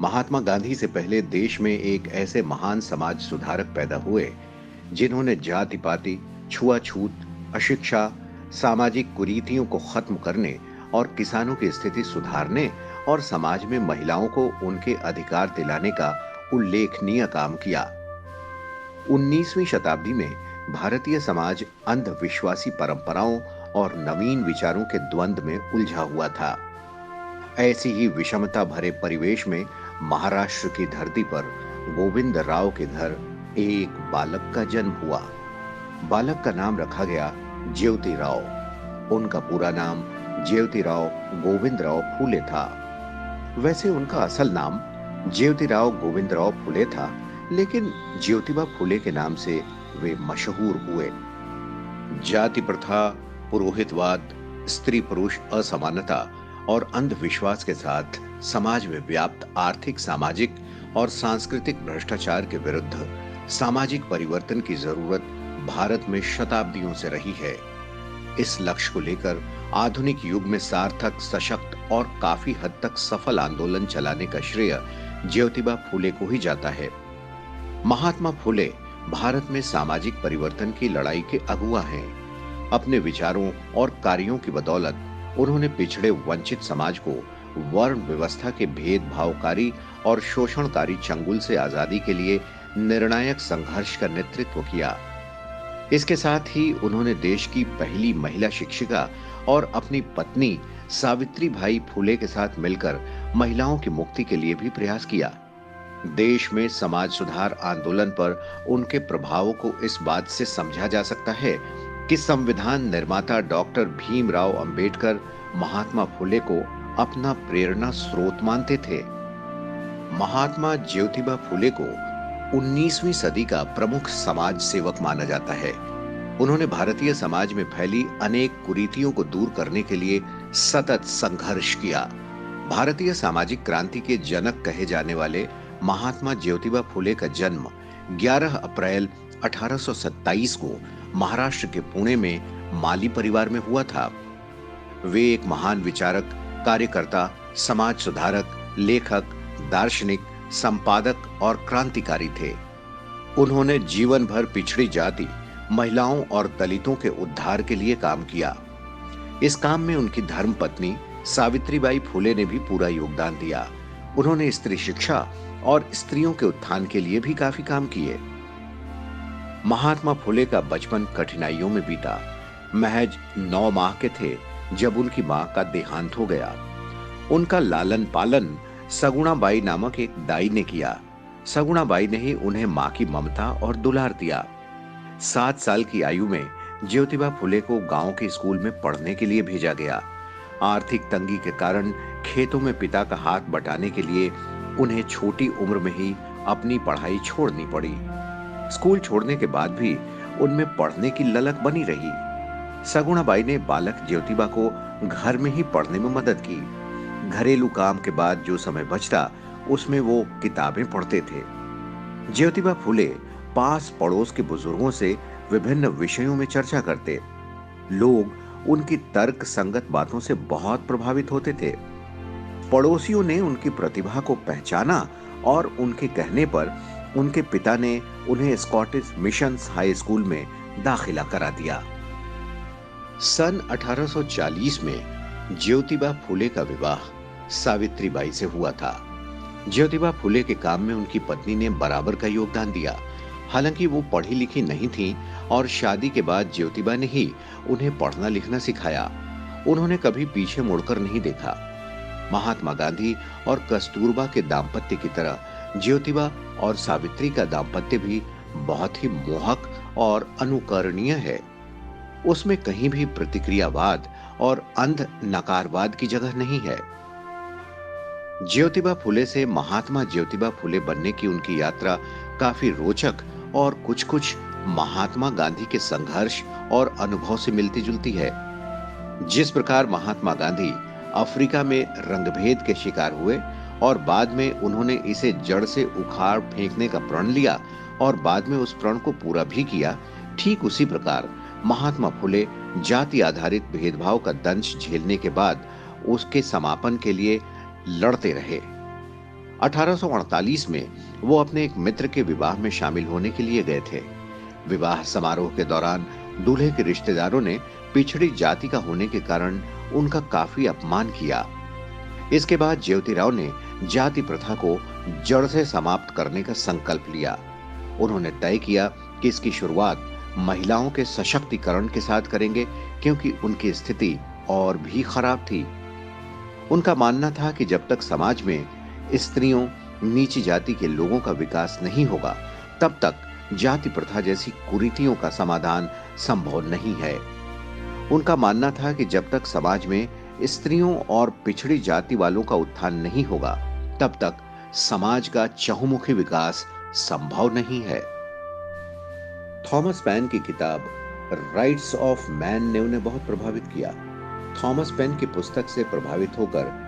महात्मा गांधी से पहले देश में एक ऐसे महान समाज सुधारक पैदा हुए जिन्होंने जाति पाति, छुआछूत, अशिक्षा, सामाजिक कुरीतियों को खत्म करने और किसानों की स्थिति सुधारने और समाज में महिलाओं को उनके अधिकार दिलाने का उल्लेखनीय काम किया। 19वीं शताब्दी में भारतीय समाज अंधविश्वासी परंपराओं और नवीन विचारों के द्वंद्व में उलझा हुआ था। ऐसी ही विषमता भरे परिवेश में महाराष्ट्र की धरती पर गोविंद राव के घर एक बालक का जन्म हुआ। बालक का नाम रखा गया ज्योतिराव। उनका पूरा नाम ज्योतिराव गोविंदराव फूले था। वैसे उनका असल नाम ज्योतिराव गोविंदराव फूले था, लेकिन ज्योतिबा फूले के नाम से वे मशहूर हुए। जाति प्रथा, पुरोहितवाद, स्त्री पुरुष असमानता और अंधविश्वास के साथ समाज में व्याप्त आर्थिक, सामाजिक और सांस्कृतिक भ्रष्टाचार के विरुद्ध सामाजिक परिवर्तन की जरूरत भारत में शताब्दियों से रही है। इस लक्ष्य को लेकर आधुनिक युग में सार्थक, सशक्त और काफी हद तक सफल आंदोलन चलाने का श्रेय ज्योतिबा फूले को ही जाता है। महात्मा फूले भारत में सामाजिक परिवर्तन की लड़ाई के अगुवा हैं। अपने विचारों और कार्यों की बदौलत उन्होंने पिछड़े वंचित समाज को वर्ण व्यवस्था के भेदभावकारी और शोषणकारी चंगुल से आजादी के लिए निर्णायक संघर्ष का नेतृत्व किया। इसके साथ ही उन्होंने देश की पहली महिला शिक्षिका और अपनी पत्नी सावित्रीबाई फूले के साथ मिलकर महिलाओं की मुक्ति के लिए भी प्रयास किया। देश में समाज सुधार आंदोलन पर उनके प्रभाव को इस बात से समझा जा सकता है कि संविधान निर्माता डॉक्टर भीमराव अंबेडकर महात्मा फूले को अपना प्रेरणा स्रोत मानते थे। महात्मा ज्योतिबा फूले को 19वीं सदी का प्रमुख समाज सेवक माना जाता है। उन्होंने भारतीय समाज में फैली अनेक कुरीतियों को दूर करने के लिए सतत संघर्ष किया। भारतीय सामाजिक क्रांति के जनक कहे जाने वाले महात्मा ज्योतिबा फूले का जन्म 11 अप्रैल 1827 को महाराष्ट्र के पुणे में माली परिवार में हुआ था। वे एक महान विचारक, कार्यकर्ता, समाज सुधारक, लेखक, दार्शनिक, संपादक और क्रांतिकारी थे। उन्होंने जीवन भर पिछड़ी जाति, महिलाओं और दलितों के उद्धार के लिए काम किया। इस काम में उनकी धर्मपत्नी सावित्रीबाई फूले ने भी पूरा योगदान दिया। उन्होंने स्त्री शिक्षा और स्त्रियों के उत्थान के लिए भी काफी काम किए। महात्मा फूले का बचपन कठिनाइयों में बीता। महज 9 माह के थे जब उनकी मां का देहांत हो गया। उनका लालन पालन सगुणाबाई नामक एक दाई ने किया। सगुणाबाई ने ही उन्हें मां की ममता और दुलार दिया। 7 साल की आयु में ज्योतिबा फूले को गांव के स्कूल में पढ़ने के लिए भेजा गया। आर्थिक तंगी के कारण खेतों में पिता का हाथ बटाने के लिए उन्हें छोटी उम्र में ही अपनी पढ़ाई छोड़नी पड़ी। स्कूल छोड़ने के बाद भी उनमें पढ़ने की ललक बनी रही। सगुणाबाई ने बालक ज्योतिबा को घर में ही पढ़ने में मदद की। घरेलू काम के बाद जो समय बचता उसमें वो किताबें पढ़ते थे। ज्योतिबा फूले पास पड़ोस के बुजुर्गों से विभिन्न विषयों में चर्चा करते। लोग उनकी तर्क संगत बातों से बहुत प्रभावित होते थे। पड़ोसियों ने उनकी प्रतिभा को पहचाना और उनके कहने पर उनके पिता ने उन्हें स्कॉटिश मिशंस हाई स्कूल में दाखिला करा दिया। सन 1840 में ज्योतिबा फूले का विवाह सावित्रीबाई से हुआ था। ज्योतिबा फूले के काम में उनकी पत्नी ने बराबर का योगदान दिया। हालांकि वो पढ़ी लिखी नहीं थी और शादी के बाद ज्योतिबा ने ही उन्हें पढ़ना लिखना सिखाया। उन्होंने कभी पीछे मुड़कर नहीं देखा। महात्मा गांधी और कस्तूरबा के दाम्पत्य की तरह ज्योतिबा और सावित्री का दाम्पत्य भी बहुत ही मोहक और अनुकरणीय है। उसमें कहीं भी प्रतिक्रियावाद और अंध नकारवाद की जगह नहीं है। ज्योतिबा फूले से महात्मा ज्योतिबा फूले बनने की उनकी यात्रा काफी रोचक और कुछ महात्मा गांधी के संघर्ष और अनुभव से मिलती जुलती है। जिस प्रकार महात्मा गांधी अफ्रीका में रंगभेद के शिकार हुए और बाद में उन्होंने इसे जड़ से उखाड़ फेंकने का प्रण लिया और बाद में उस प्रण को पूरा भी किया, ठीक उसी प्रकार महात्मा फूले जाति आधारित भेदभाव का दंश झेलने के बाद उसके समापन के लिए लड़ते रहे। 1848 में वो अपने एक मित्र के विवाह में शामिल होने के लिए गए थे। विवाह समारोह के दौरान दूल्हे के रिश्तेदारों ने पिछड़ी जाति का होने के कारण उनका काफी अपमान किया। इसके बाद ज्योतिराव ने जाति प्रथा को जड़ से समाप्त करने का संकल्प लिया। उन्होंने तय किया कि इसकी शुरुआत महिलाओं के सशक्तिकरण के साथ करेंगे, क्योंकि उनकी स्थिति और भी खराब थी। उनका मानना था कि जब तक समाज में स्त्रियों, नीची जाति के लोगों का विकास नहीं होगा, तब तक जाति प्रथा जैसी कुरीतियों का समाधान संभव नहीं है। उनका मानना था कि जब तक समाज में स्त्रियों और पिछड़ी जाति वालों का उत्थान नहीं होगा, तब तक समाज का चहुमुखी विकास संभव नहीं है। थॉमस पेन की किताब राइट्स ऑफ मैन ने उन्हें बहुत प्रभावित किया। थॉमस पेन की पुस्तक से प्रभावित होकर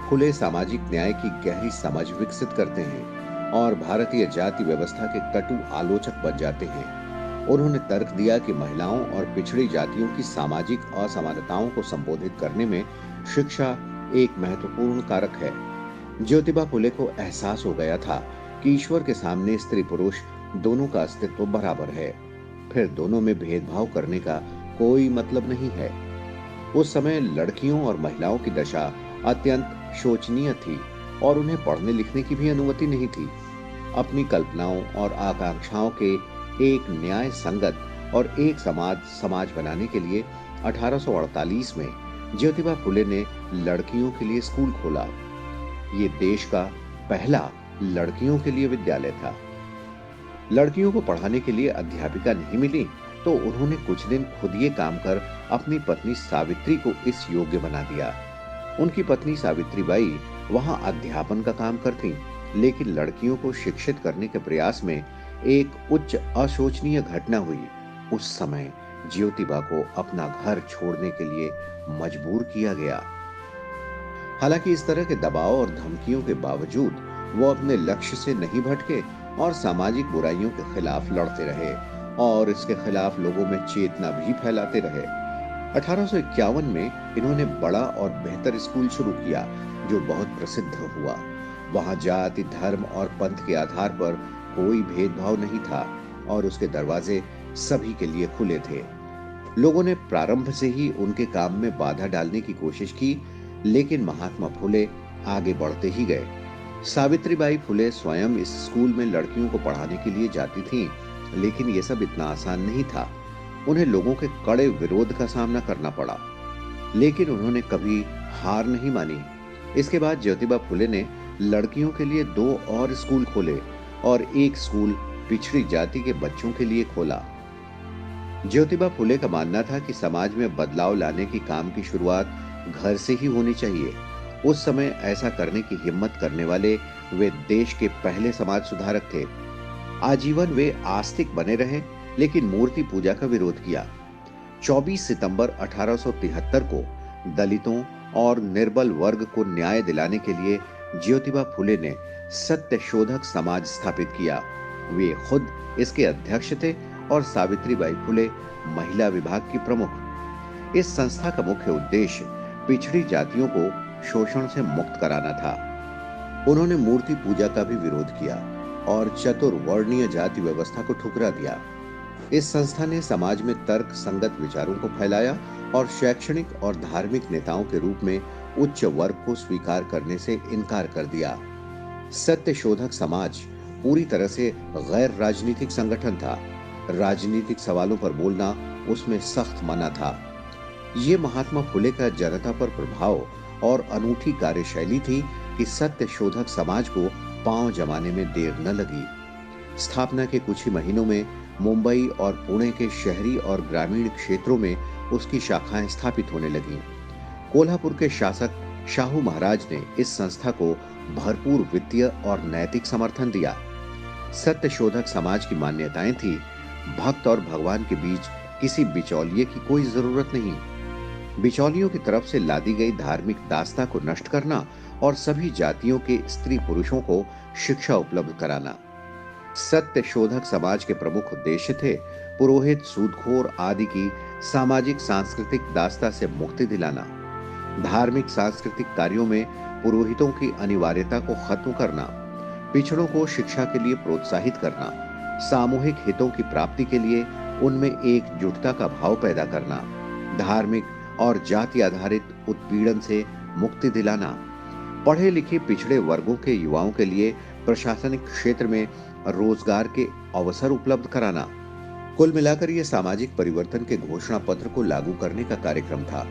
फुले सामाजिक न्याय की गहरी समझ विकसित करते हैं और भारतीय जाति व्यवस्था के कटु आलोचक बन जाते हैं। उन्होंने तर्क दिया कि महिलाओं और पिछड़ी जातियों की सामाजिक असमानताओं को संबोधित करने में शिक्षा एक महत्वपूर्ण कारक है। ज्योतिबा फुले को एहसास हो गया था कि ईश्वर के सामने स्त्री पुरुष दोनों का अस्तित्व बराबर है, फिर दोनों में भेदभाव करने का कोई मतलब नहीं है। उस समय लड़कियों और महिलाओं की दशा अत्यंत शोचनीय थी और उन्हें पढ़ने लिखने की भी अनुमति नहीं थी। अपनी कल्पनाओं और आकांक्षाओं के एक न्याय संगत और एक समाज बनाने के लिए 1848 में ज्योतिबा फुले ने लड़कियों के लिए स्कूल खोला। ये देश का पहला लड़कियों के लिए विद्यालय था। लड़कियों को पढ़ाने के लिए अध्यापिका नहीं मिली तो उन्होंने कुछ दिन खुद ये काम कर अपनी पत्नी सावित्री को इस योग्य बना दिया। उनकी पत्नी सावित्री बाई वहां अध्यापन का काम करती, लेकिन लड़कियों को शिक्षित करने के प्रयास में एक उच्च अशोचनीय घटना हुई। उस समय ज्योतिबा को अपना घर छोड़ने के लिए मजबूर किया गया। हालांकि इस तरह के दबाव और धमकियों के बावजूद वो अपने लक्ष्य से नहीं भटके और सामाजिक बुराइयों के खिलाफ लड़ते रहे और इसके खिलाफ लोगों में चेतना भी फैलाते रहे। 1851 में इन्होंने बड़ा और बेहतर स्कूल शुरू किया जो बहुत प्रसिद्ध हुआ। वहां जाति, धर्म और पंथ के आधार पर कोई भेदभाव नहीं था और उसके दरवाजे सभी के लिए खुले थे। लोगों ने प्रारंभ से ही उनके काम में बाधा डालने की कोशिश की, लेकिन महात्मा फुले आगे बढ़ते ही गए। सावित्रीबाई फुले स्वयं इस स्कूल में लड़कियों को पढ़ाने के लिए जाती थीं, लेकिन यह सब इतना आसान नहीं था। उन्हें लोगों के कड़े विरोध का सामना करना पड़ा, लेकिन उन्होंने कभी हार नहीं मानी। इसके बाद ज्योतिबा फुले ने लड़कियों के लिए 2 और स्कूल खोले और एक स्कूल पिछड़ी जाति के बच्चों के लिए खोला। ज्योतिबा फुले का मानना था कि समाज में बदलाव लाने की काम की शुरुआत घर से ही होनी चाहिए। उस समय ऐसा करने की हिम्मत करने वाले वे देश के पहले समाज सुधारक थे। आजीवन वे आस्तिक बने रहे, लेकिन मूर्ति पूजा का विरोध किया। 24 सितंबर 1873 को दलितों और निर्बल वर्ग को न्याय दिलाने के लिए ज्योतिबा फुले ने सत्य शोधक समाज स्थापित किया। वे खुद इसके अध्यक्ष थे और सावित्रीबाई फुले महिला विभाग की प्रमुख। इस संस्था का मुख्य उद्देश्य पिछड़ी जातियों को शोषण से मुक्त कराना था। उन्होंने मूर्ति पूजा का भी विरोध किया और चतुर्वर्णीय जाति व्यवस्था को ठुकरा दिया। इस संस्था ने समाज में तर्क संगत विचारों को फैलाया और शैक्षणिक और धार्मिक नेताओं के रूप में उच्च वर्ग को स्वीकार करने से इनकार कर दिया। सत्य शोधक समाज पूरी तरह से गैर राजनीतिक संगठन था। राजनीतिक सवालों पर बोलना उसमें सख्त मना था। ये महात्मा फुले का जनता पर प्रभाव और अनूठी कार्यशैली थी कि सत्य शोधक समाज को पांव जमाने में देर न लगी। स्थापना के कुछ ही महीनों में मुंबई और पुणे के शहरी और ग्रामीण क्षेत्रों में उसकी शाखाएं स्थापित होने लगीं। कोल्हापुर के शासक शाहू महाराज ने इस संस्था को भरपूर वित्तीय और नैतिक समर्थन दिया। सत्य शोधक समाज की मान्यताएं थी, भक्त और भगवान के बीच किसी बिचौलिए की कोई जरूरत नहीं। बिचौलियों की तरफ से लादी गई धार्मिक दास्ता को नष्ट करना और सभी जातियों के स्त्री पुरुषों को शिक्षा उपलब्ध कराना। सत्य शोधक समाज के प्रमुख उद्देश्य थे पुरोहित, सूदखोर आदि की सामाजिक सांस्कृतिक दास्ता से मुक्ति दिलाना, धार्मिक सांस्कृतिक कार्यों में पुरोहितों की अनिवार्यता को खत्म करना, पिछड़ों को शिक्षा के लिए प्रोत्साहित करना, सामूहिक हितों की प्राप्ति के लिए उनमें एकजुटता का भाव पैदा करना, धार्मिक और जाति आधारित उत्पीड़न से मुक्ति दिलाना, पढ़े लिखे पिछड़े वर्गों के युवाओं के लिए प्रशासनिक क्षेत्र में रोजगार के अवसर उपलब्ध कराना। कुल मिलाकर यह सामाजिक परिवर्तन के घोषणा पत्र को लागू करने का कार्यक्रम था।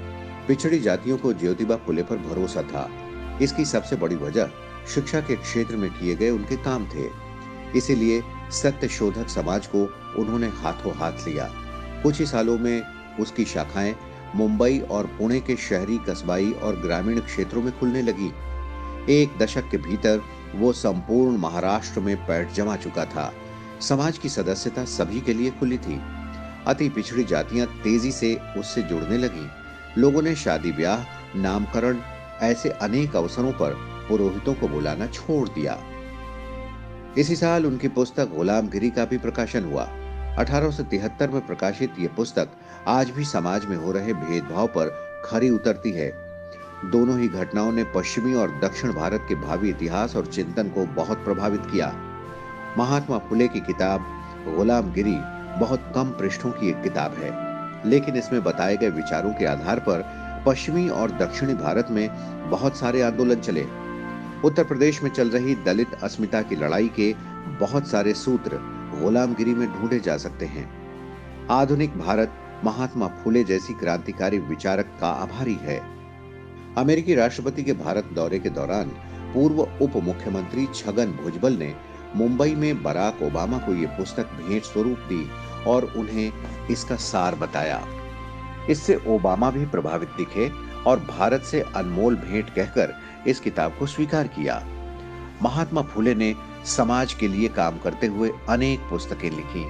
पिछड़ी जातियों को ज्योतिबा फुले पर भरोसा था। इसकी सबसे बड़ी वजह शिक्षा के क्षेत्र में किए गए उनके काम थे। इसीलिए सत्य शोधक समाज को उन्होंने हाथों हाथ लिया। कुछ ही सालों में उसकी शाखाएं मुंबई और पुणे के शहरी, कस्बाई और ग्रामीण क्षेत्रों में खुलने लगी। एक दशक के भीतर वो संपूर्ण महाराष्ट्र में पैठ जमा चुका था। समाज की सदस्यता सभी के लिए खुली थी। अति पिछड़ी जातियां तेजी से उससे जुड़ने लगी। लोगों ने शादी ब्याह, नामकरण ऐसे अनेक अवसरों पर पुरोहितों को बुलाना छोड़ दिया। इसी साल उनकी पुस्तक गुलामगिरी का भी प्रकाशन हुआ। 1873 में प्रकाशित ये पुस्तक आज भी समाज में हो रहे भेदभाव पर खरी उतरती है। दोनों ही घटनाओं ने पश्चिमी और दक्षिण भारत के भावी इतिहास और चिंतन को बहुत प्रभावित किया। महात्मा फुले की किताब गुलामगिरी बहुत कम पृष्ठों की एक किताब है, लेकिन इसमें बताए गए विचारों के आधार पर पश्चिमी और दक्षिणी भारत में बहुत सारे आंदोलन चले। उत्तर प्रदेश में चल रही दलित अस्मिता की लड़ाई के बहुत सारे सूत्र गुलामगिरी में ढूंढे जा सकते हैं। आधुनिक भारत महात्मा फुले जैसी क्रांतिकारी विचारक का आभारी है। अमेरिकी राष्ट्रपति के भारत दौरे के दौरान पूर्व उप मुख्यमंत्री छगन भुजबल ने मुंबई में बराक ओबामा को यह पुस्तक भेंट स्वरूप दी और उन्हें इसका सार बताया। इससे ओबामा भी प्रभावित दिखे और भारत से अनमोल भेंट कहकर इस किताब को स्वीकार किया। महात्मा फुले ने समाज के लिए काम करते हुए अनेक पुस्तकें लिखी।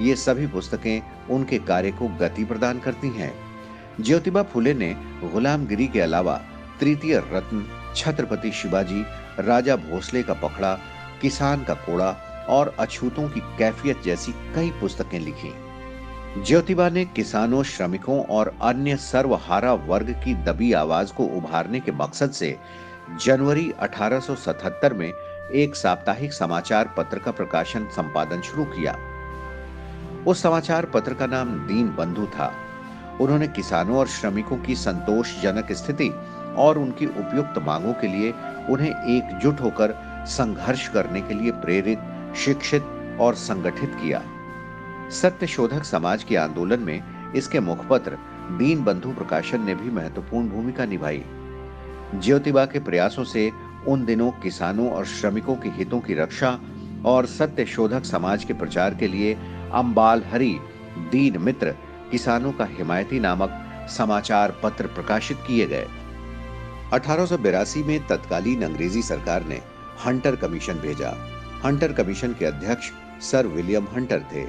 ये सभी पुस्तकें उनके कार्य को गति प्रदान करती हैं। ज्योतिबा फुले ने गुलामगिरी के अलावा तृतीय रत्न, छत्रपति शिवाजी, राजा भोसले का पखड़ा, किसान का कोड़ा और अछूतों की कैफियत जैसी कई पुस्तकें लिखी। ज्योतिबा ने किसानों, श्रमिकों और अन्य सर्वहारा वर्ग की दबी आवाज को उभारने के मकसद से जनवरी 1877 में एक साप्ताहिक समाचार पत्र का प्रकाशन संपादन शुरू किया। उस समाचार पत्र का नाम दीन बंधु था। उन्होंने किसानों और श्रमिकों की संतोषजनक स्थिति और उनकी उपयुक्त मांगों के लिए उन्हें एकजुट होकर संघर्ष करने के लिए प्रेरित, शिक्षित और संगठित किया। सत्य शोधक समाज के आंदोलन में इसके मुखपत्र दीन बंधु प्रकाशन ने भी महत्वपूर्ण भूमिका निभाई। ज्योतिबा के प्रयासों से उन दिनों किसानों और श्रमिकों के हितों की रक्षा और सत्य शोधक समाज के प्रचार के लिए अम्बाल हरि, दीन मित्र, किसानों का हिमायती नामक समाचार पत्र प्रकाशित किए गए। 1882 में तत्कालीन अंग्रेजी सरकार ने हंटर कमीशन भेजा। हंटर कमीशन के अध्यक्ष सर विलियम हंटर थे।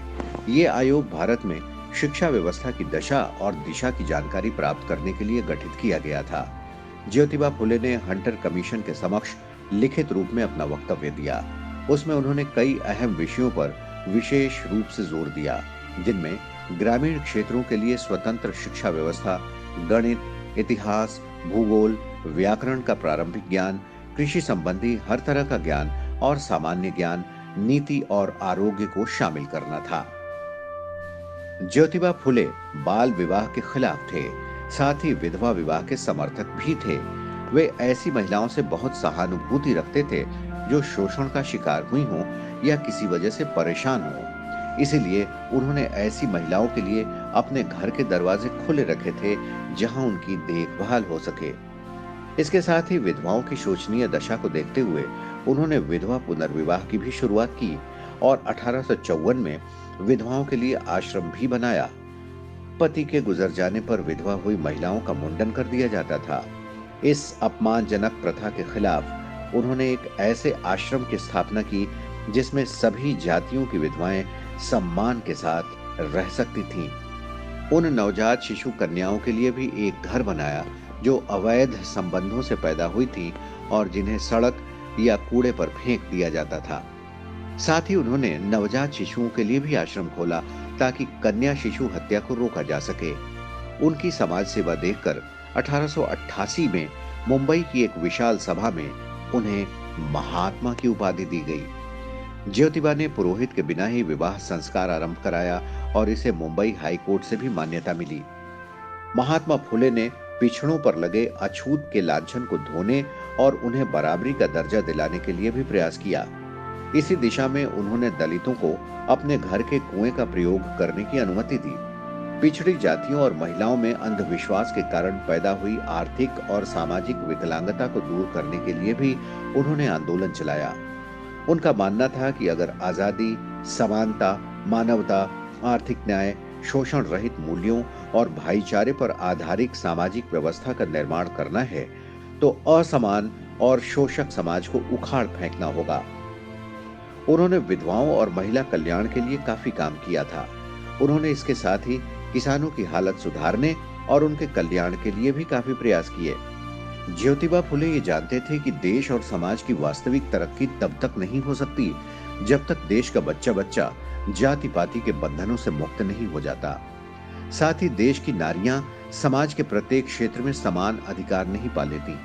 ये आयोग भारत में शिक्षा व्यवस्था की दशा और दिशा की जानकारी प्राप्त करने के लिए गठित किया गया था। ज्योतिबा फुले ने हंटर कमीशन के समक्ष लिखित रूप में अपना वक्तव्य दिया। उसमें उन्होंने कई अहम विषयों पर विशेष रूप से जोर दिया, जिनमें ग्रामीण क्षेत्रों के लिए स्वतंत्र शिक्षा व्यवस्था, गणित, इतिहास, भूगोल, व्याकरण का प्रारंभिक ज्ञान, कृषि संबंधी हर तरह का ज्ञान और सामान्य ज्ञान, नीति और आरोग्य को शामिल करना था। ज्योतिबा फुले बाल विवाह के खिलाफ थे, साथ ही विधवा विवाह के समर्थक भी थे। वे ऐसी महिलाओं से बहुत सहानुभूति रखते थे जो शोषण का शिकार हुई हों या किसी वजह से परेशान हों। इसीलिए उन्होंने ऐसी महिलाओं के लिए अपने घर के दरवाजे खुले रखे थे जहां उनकी देखभाल हो सके। इसके साथ ही विधवाओं की शोचनीय दशा को देखते हुए उन्होंने विधवा पुनर्विवाह की भी शुरुआत की और 1854 में विधवाओं के लिए आश्रम भी बनाया। पति के गुजर जाने पर विधवा हुई महिलाओं का मुंडन कर दिया जाता था। इस अपमानजनक प्रथा के खिलाफ उन्होंने एक ऐसे आश्रम की स्थापना की जिसमें सभी जातियों की विधवाएं सम्मान के साथ रह सकती थीं। उन नवजात शिशु कन्याओं के लिए भी एक घर बनाया जो अवैध संबंधों से पैदा हुई थीं और जिन्हें सड़क या कूड़े पर फेंक दिया जाता था। साथ ही उन्होंने नवजात शिशुओं के लिए भी आश्रम खोला ताकि कन्या शिशु हत्या को रोका जा सके। उनकी समाज सेवा देखकर 1888 में मुंबई की एक विशाल सभा में उन्हें महात्मा की उपाधि दी गई। ज्योतिबा ने पुरोहित के बिना ही विवाह संस्कार आरंभ कराया और इसे मुंबई हाई कोर्ट से भी मान्यता मिली। महात्मा फुले ने पिछड़ों पर लगे अछूत के लांछन को धोने और उन्हें बराबरी का दर्जा दिलाने के लिए भी प्रयास किया। इसी दिशा में उन्होंने दलितों को अपने घर के कुएं का प्रयोग करने की अनुमति दी। पिछड़ी जातियों और महिलाओं में अंधविश्वास के कारण पैदा हुई आर्थिक और सामाजिक विकलांगता को दूर करने के लिए भी उन्होंने आंदोलन चलाया। उनका मानना था कि अगर आजादी, समानता, मानवता, आर्थिक न्याय, शोषण रहित मूल्यों और भाईचारे पर आधारित सामाजिक व्यवस्था का निर्माण करना है, तो असमान और शोषक समाज को उखाड़ फेंकना होगा। उन्होंने विधवाओं और महिला कल्याण के लिए काफी काम किया था। उन्होंने इसके साथ ही किसानों की हालत सुधारने और उनके कल्याण के लिए भी काफी प्रयास किए। ज्योतिबा फुले ये जानते थे कि देश और समाज की वास्तविक तरक्की तब तक नहीं हो सकती जब तक देश का बच्चा बच्चा जाति पाति के बंधनों से मुक्त नहीं हो जाता। साथ ही देश की नारियां समाज के प्रत्येक क्षेत्र में समान अधिकार नहीं पा लेती।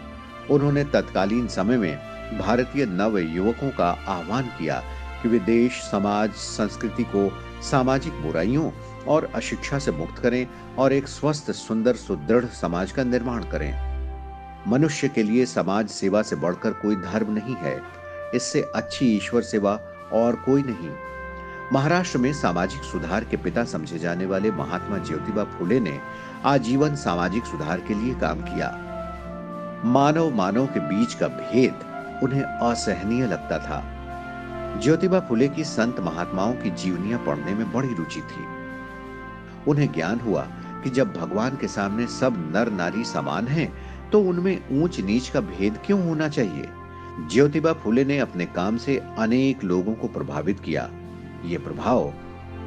उन्होंने तत्कालीन समय में भारतीय नव युवकों का आह्वान किया कि वे देश, समाज, संस्कृति को सामाजिक बुराइयों और अशिक्षा से मुक्त करें और एक स्वस्थ, सुंदर, सुदृढ़ समाज का निर्माण करें। मनुष्य के लिए समाज सेवा से बढ़कर कोई धर्म नहीं है। इससे अच्छी ईश्वर सेवा और कोई नहीं। महाराष्ट्र में सामाजिक सुधार के पिता समझे जाने वाले महात्मा ज्योतिबा फुले ने आजीवन सामाजिक सुधार के लिए काम किया। मानव मानव के बीच का भेद उन्हें असहनीय लगता था। ज्योतिबा फुले की संत महात्माओं की जीवनियां पढ़ने में बड़ी रुचि थी। उन्हें ज्ञान हुआ कि जब भगवान के सामने सब नर नारी समान हैं, तो उनमें ऊंच नीच का भेद क्यों होना चाहिए। ज्योतिबा फुले ने अपने काम से अनेक लोगों को प्रभावित किया। ये प्रभाव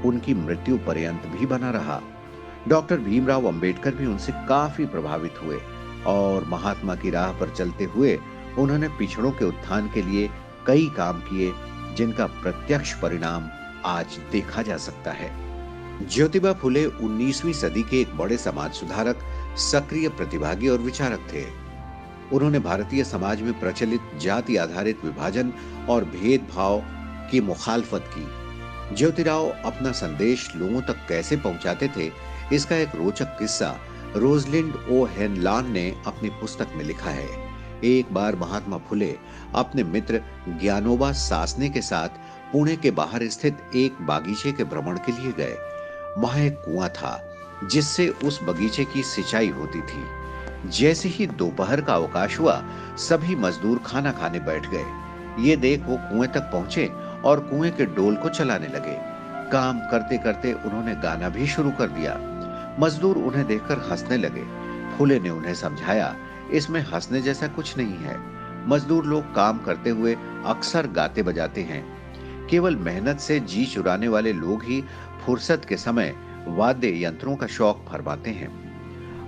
उनकी मृत्यु पर्यंत भी बना रहा। डॉक्टर भीमराव अंबेडकर भी उनसे काफी प्रभावित हुए और महात्मा की राह पर चलते हुए उन्होंने पिछड़ों के उत्थान के लिए कई काम किए, जिनका प्रत्यक्ष परिणाम आज देखा जा सकता है। ज्योतिबा फुले 19वीं सदी के एक बड़े समाज सुधारक, सक्रिय प्रतिभागी और विचारक थे। उन्होंने भारतीय समाज में प्रचलित जाति आधारित विभाजन और भेदभाव की मुखालफत की। ज्योतिराव अपना संदेश लोगों तक कैसे पहुंचाते थे, इसका एक रोचक किस्सा रोजलिंड ओ हेनलान ने अपनी पुस्तक में लिखा है। एक बार महात्मा फुले अपने मित्र ज्ञानोबा सासने के साथ पुणे के बाहर स्थित एक बागीचे के भ्रमण के लिए गए। वहां एक कुआं था जिससे उस बगीचे की सिंचाई होती थी। जैसे ही दोपहर का अवकाश हुआ, सभी मजदूर खाना खाने बैठ गए। ये देख वो कुएं तक पहुंचे और कुएं के डोल को चलाने लगे। काम करते करते उन्होंने गाना भी शुरू कर दिया। मजदूर उन्हें देखकर हंसने लगे। फुले ने उन्हें समझाया, इसमें हंसने जैसा कुछ नहीं है। मजदूर लोग काम करते हुए अक्सर गाते बजाते हैं। केवल मेहनत से जी चुराने वाले लोग ही फुर्सत के समय वाद्य यंत्रों का शौक फरमाते हैं।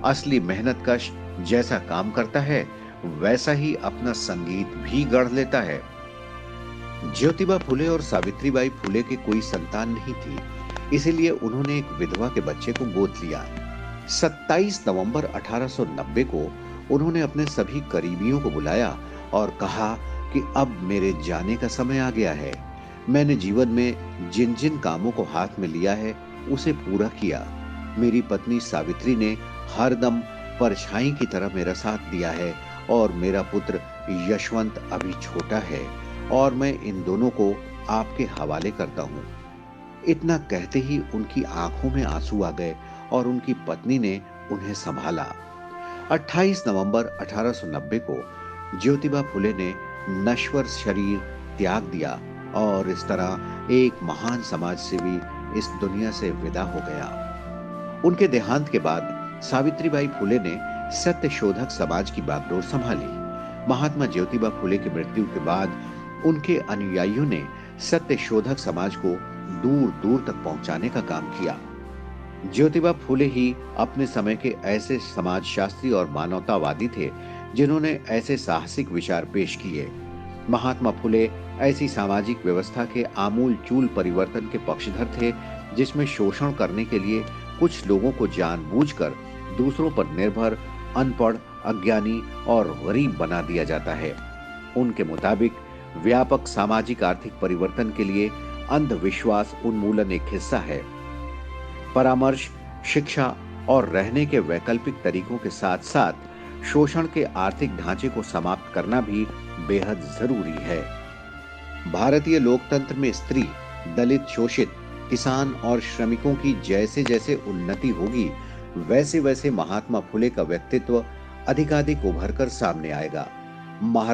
असली मेहनतकश जैसा काम करता है, वैसा ही अपना संगीत भी गढ़ लेता है। ज्योतिबा फुले और सावित्रीबाई फुले के कोई संतान नहीं थी, इसीलिए उन्होंने एक विधवा के बच्चे को गोद लिया। 27 नवंबर 1890 को उन्होंने अपने सभी करीबियों को बुलाया और कहा कि अब मेरे जाने का समय आ गया है। मैंने जीवन में जिन जिन कामों को हाथ में लिया है, उसे पूरा किया। मेरी पत्नी सावित्री ने हरदम परछाई की तरह मेरा साथ दिया है और मेरा पुत्र यशवंत अभी छोटा है और मैं इन दोनों को आपके हवाले करता हूँ। इतना कहते ही उनकी आंखों में आंसू आ गए और उनकी पत्नी ने उन्हें संभाला। 28 नवंबर 1890 को ज्योतिबा फुले ने नश्वर शरीर त्याग दिया और इस तरह एक महान समाज सेवी इस दुनिया से विदा हो गया। उनके देहांत के बाद सावित्रीबाई फुले ने सत्य शोधक समाज की बागडोर संभाली। महात्मा ज्योतिबा फुले की मृत्यु के बाद उनके अनुयायियों ने सत्य शोधक समाज को दूर दूर तक पहुंचाने का काम किया। ज्योतिबा फुले ही अपने समय के ऐसे समाजशास्त्री और मानवतावादी थे जिन्होंने ऐसे साहसिक विचार पेश किए। महात्मा फुले ऐसी सामाजिक व्यवस्था के आमूल चूल परिवर्तन के पक्षधर थे जिसमें शोषण करने के लिए कुछ लोगों को जानबूझकर दूसरों पर निर्भर, अनपढ़, अज्ञानी और गरीब बना दिया जाता है। उनके मुताबिक व्यापक सामाजिक आर्थिक परिवर्तन के लिए अंधविश्वास उन्मूलन एक हिस्सा है। परामर्श, शिक्षा और रहने के वैकल्पिक तरीकों के साथ साथ शोषण के आर्थिक ढांचे को समाप्त करना भी बेहद जरूरी है। भारतीय लोकतंत्र में स्त्री, दलित, शोषित, किसान और श्रमिकों की जैसे जैसे उन्नति होगी, वैसे वैसे महात्मा फुले का व्यक्तित्व अधिकाधिक उभर कर सामने आएगा। महाराज